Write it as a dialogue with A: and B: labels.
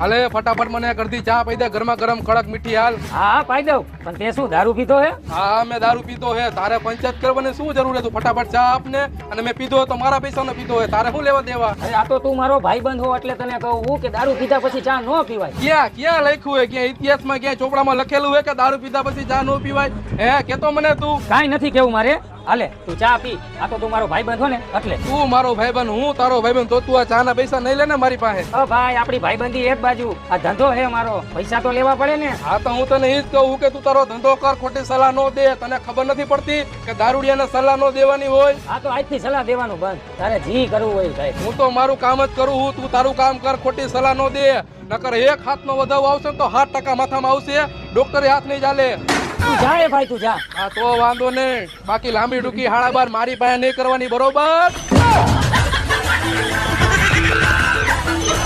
A: હાલે ફટાફટ મને કરતી ચા પી દે, ગરમા ગરમ કડક મીઠી હાલ.
B: હા પાઈ દઉં, પણ તે શું દારૂ પીધો હે?
A: હા મેં દારૂ પીતો હે, તારે પંચાયત કરવાની શું જરૂર હે? તું ફટાફટ ચા આપને, અને મેં પીધો તો મારા પૈસાનો પીધો હે, તારે શું લેવા દેવા?
B: અરે આ તો તું મારો ભાઈબંધ હો એટલે તને કહું હું કે દારૂ પીધા પછી ચા ન પીવાય.
A: ક્યાં ક્યાં લખ્યું હે? ક્યાં ઇતિહાસમાં ક્યાં ચોપડામાં લખેલું હે કે દારૂ પીધા પછી ચા ન પીવાય? હે કેતો મને તું.
B: કાંઈ નથી કેવું મારે. હાલે તું ચા પી, આ તો તું મારો ભાઈબંધ હો ને એટલે.
A: તું મારો ભાઈબંધ, હું તારો ભાઈબંધ, તો તું આ ચા ના પૈસા નહીં લે ને મારી પાસે.
B: ભાઈ આપણી ભાઈબંધી એક બાજુ, આ ધંધો હે મારો, પૈસા તો લેવા પડે ને.
A: હા તો હું તને એ જ કહું કે તું તારો ધંધો કર, ખોટી સલાહ નો દે. તને ખબર નથી પડતી કે દારૂડિયાને સલાહ નો દેવાની હોય?
B: આ તો આજથી સલાહ દેવાનું બંધ, તારે જી કરવું હોય ભાઈ.
A: હું તો મારું કામ જ કરું હું, તું તારું કામ કર, ખોટી સલાહ નો દે. નકર એક હાથનો વધાવો આવશે ને તો 7% માથામાં આવશે, ડોક્ટરે હાથ નહીં ચાલે.
B: તું જા એ ભાઈ, તું જા.
A: હા તો વાંધો નહીં, બાકી લાંબી ટૂંકી હાડા બાર મારી પાસે નહીં કરવાની, બરોબર?